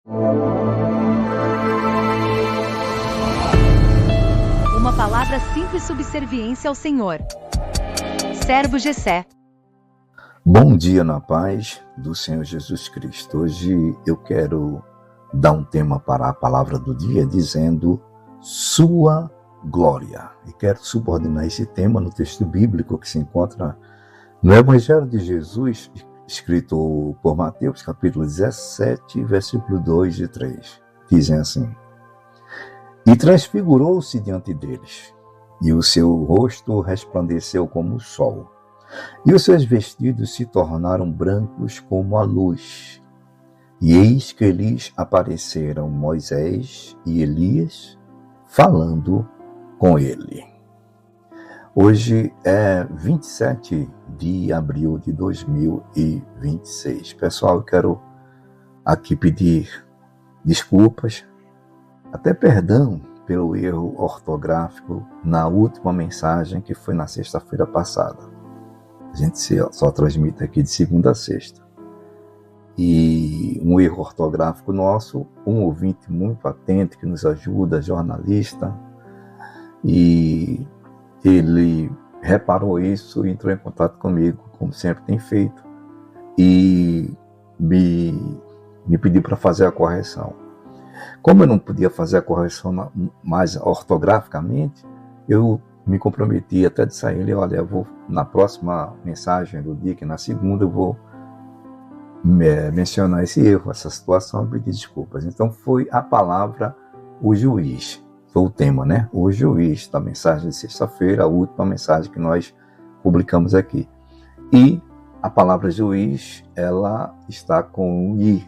Uma palavra simples, subserviência ao Senhor. Servo Jessé. Bom dia na paz do Senhor Jesus Cristo. Hoje eu quero dar um tema para a palavra do dia dizendo sua glória. E quero subordinar esse tema no texto bíblico que se encontra no Evangelho de Jesus, escrito por Mateus, capítulo 17, versículo 2 e 3. Dizem assim: E transfigurou-se diante deles, e o seu rosto resplandeceu como o sol, e os seus vestidos se tornaram brancos como a luz. E eis que lhes apareceram Moisés e Elias, falando com ele. Hoje é 27 de abril de 2026. Pessoal, eu quero aqui pedir desculpas, até perdão pelo erro ortográfico na última mensagem que foi na sexta-feira passada. A gente só transmite aqui de segunda a sexta. E um erro ortográfico nosso, um ouvinte muito atento que nos ajuda, jornalista, e ele reparou isso e entrou em contato comigo, como sempre tem feito, e me pediu para fazer a correção. Como eu não podia fazer a correção mais ortograficamente, eu me comprometi até de sair. Olha, eu vou, na próxima mensagem do dia, que na segunda, eu vou mencionar esse erro, essa situação, e pedir desculpas. Então foi a palavra o juiz, foi o tema, né? O juiz, da mensagem de sexta-feira, a última mensagem que nós publicamos aqui. E a palavra juiz, ela está com o i,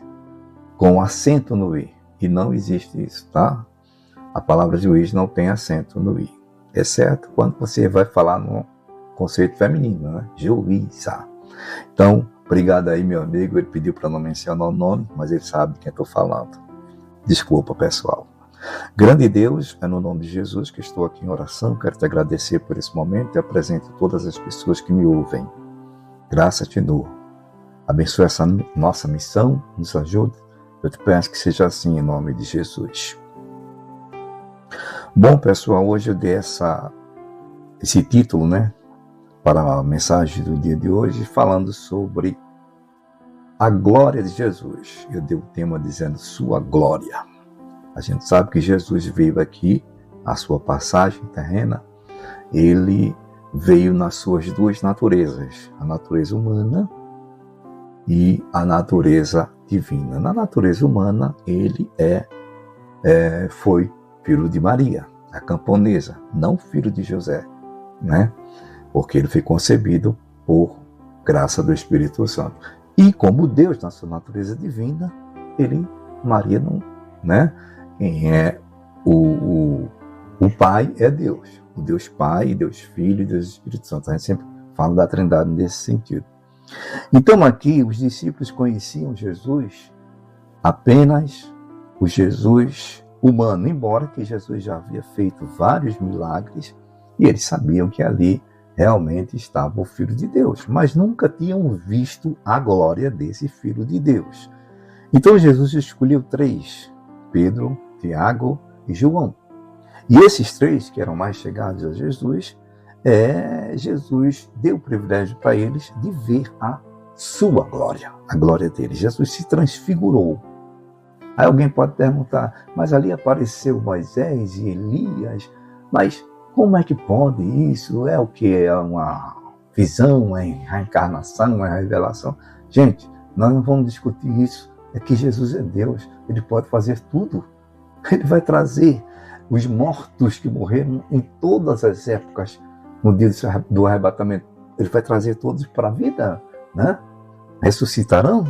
com acento no i. E não existe isso, tá? A palavra juiz não tem acento no i. Exceto quando você vai falar no conceito feminino, né? Juíza. Então, obrigado aí, meu amigo. Ele pediu para não mencionar o nome, mas ele sabe de quem estou falando. Desculpa, pessoal. Grande Deus, é no nome de Jesus que estou aqui em oração. Quero te agradecer por esse momento e apresento todas as pessoas que me ouvem. Graça te dou. Abençoe essa nossa missão, nos ajude. Eu te peço que seja assim em nome de Jesus. Bom, pessoal, hoje eu dei esse título, né, para a mensagem do dia de hoje, falando sobre a glória de Jesus. Eu dei o tema dizendo sua glória. A gente sabe que Jesus veio aqui, a sua passagem terrena, ele veio nas suas duas naturezas, a natureza humana e a natureza divina. Na natureza humana, ele foi filho de Maria, a camponesa, não filho de José, né? Porque ele foi concebido por graça do Espírito Santo. E como Deus, na sua natureza divina, Maria não, né? Quem é o Pai é Deus. O Deus Pai, Deus Filho e Deus Espírito Santo. A gente sempre fala da Trindade nesse sentido. Então aqui os discípulos conheciam Jesus apenas o Jesus humano, embora que Jesus já havia feito vários milagres e eles sabiam que ali realmente estava o Filho de Deus, mas nunca tinham visto a glória desse Filho de Deus. Então Jesus escolheu 3, Pedro, Tiago e João. E esses 3 que eram mais chegados a Jesus, Jesus deu o privilégio para eles de ver a sua glória, a glória dele. Jesus se transfigurou. Aí alguém pode perguntar, mas ali apareceu Moisés e Elias, mas como é que pode isso? É o que? É uma visão, é reencarnação, é revelação? Gente, nós não vamos discutir isso. É que Jesus é Deus, ele pode fazer tudo. Ele vai trazer os mortos que morreram em todas as épocas, no dia do arrebatamento. Ele vai trazer todos para a vida, né? Ressuscitarão?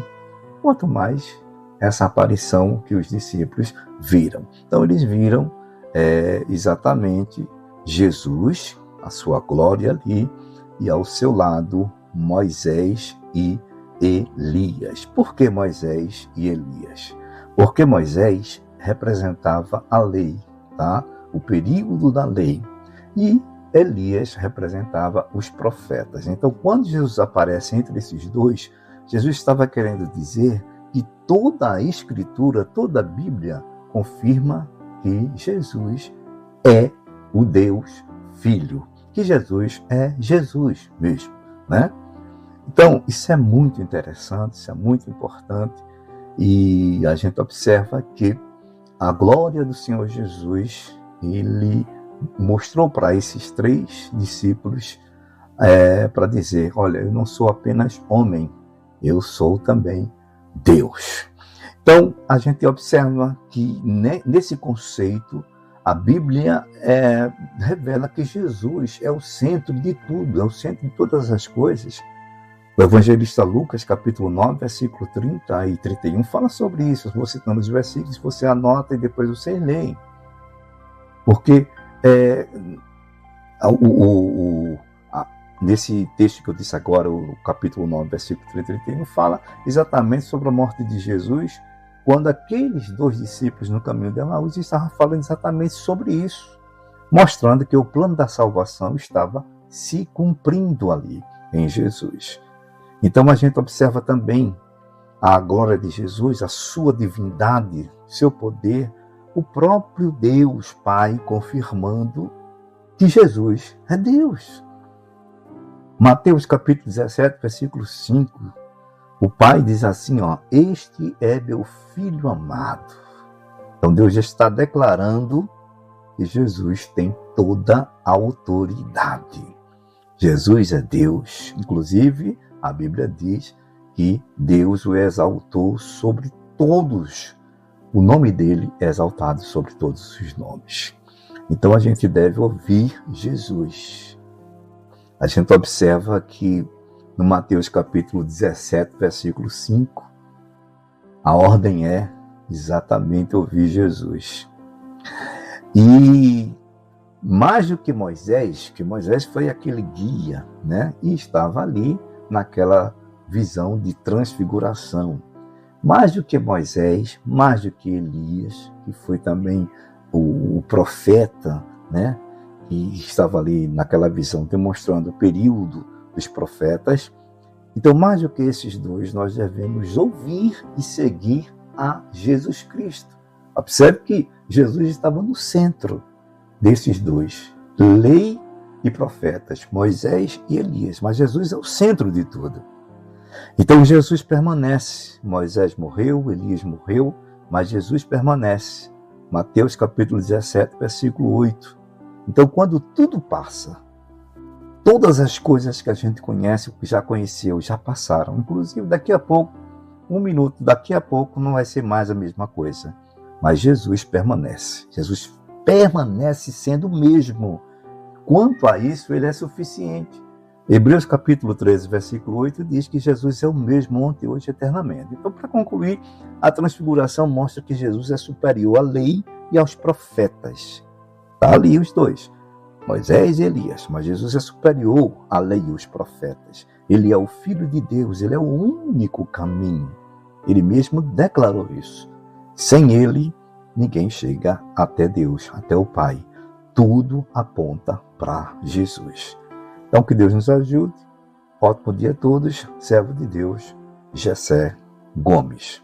Quanto mais essa aparição que os discípulos viram. Então eles viram exatamente Jesus, a sua glória ali, e ao seu lado Moisés e Elias. Por que Moisés e Elias? Porque Moisés representava a lei, tá? O período da lei. E Elias representava os profetas. Então, quando Jesus aparece entre esses dois, Jesus estava querendo dizer que toda a Escritura, toda a Bíblia confirma que Jesus é o Deus Filho, que Jesus é Jesus mesmo, né? Então, isso é muito interessante, isso é muito importante, e a gente observa que a glória do Senhor Jesus, ele mostrou para esses 3 discípulos para dizer, olha, eu não sou apenas homem, eu sou também Deus. Então, a gente observa que nesse conceito, a Bíblia revela que Jesus é o centro de tudo, é o centro de todas as coisas. O evangelista Lucas, capítulo 9, versículo 30 e 31, fala sobre isso. Eu vou citando os versículos, você anota e depois vocês leem. Porque nesse texto que eu disse agora, o capítulo 9, versículo 30 e 31, fala exatamente sobre a morte de Jesus, quando aqueles 2 discípulos no caminho de Emaús estavam falando exatamente sobre isso, mostrando que o plano da salvação estava se cumprindo ali em Jesus. Então a gente observa também a glória de Jesus, a sua divindade, seu poder, o próprio Deus Pai confirmando que Jesus é Deus. Mateus capítulo 17, versículo 5, o Pai diz assim, este é meu Filho amado. Então Deus já está declarando que Jesus tem toda a autoridade. Jesus é Deus. Inclusive, a Bíblia diz que Deus o exaltou sobre todos. O nome dele é exaltado sobre todos os nomes. Então a gente deve ouvir Jesus. A gente observa que no Mateus capítulo 17, versículo 5, a ordem é exatamente ouvir Jesus. E mais do que Moisés foi aquele guia, né? E estava ali naquela visão de transfiguração. Mais do que Moisés, mais do que Elias, que foi também o profeta, né? Que estava ali naquela visão, demonstrando o período dos profetas. Então, mais do que esses 2, nós devemos ouvir e seguir a Jesus Cristo. Observe que Jesus estava no centro desses 2, lei e profetas, Moisés e Elias, mas Jesus é o centro de tudo. Então Jesus permanece. Moisés morreu, Elias morreu, mas Jesus permanece. Mateus capítulo 17, versículo 8. Então, quando tudo passa, todas as coisas que a gente conhece, que já conheceu, já passaram. Inclusive, daqui a pouco, 1 minuto, daqui a pouco não vai ser mais a mesma coisa. Mas Jesus permanece. Jesus permanece sendo o mesmo. Quanto a isso, ele é suficiente. Hebreus capítulo 13, versículo 8, diz que Jesus é o mesmo ontem, hoje e eternamente. Então, para concluir, a transfiguração mostra que Jesus é superior à lei e aos profetas. Está ali os 2, Moisés e Elias, mas Jesus é superior à lei e aos profetas. Ele é o Filho de Deus, ele é o único caminho. Ele mesmo declarou isso. Sem ele, ninguém chega até Deus, até o Pai. Tudo aponta para Jesus. Então, que Deus nos ajude. Ótimo dia a todos. Servo de Deus, Gessé Gomes.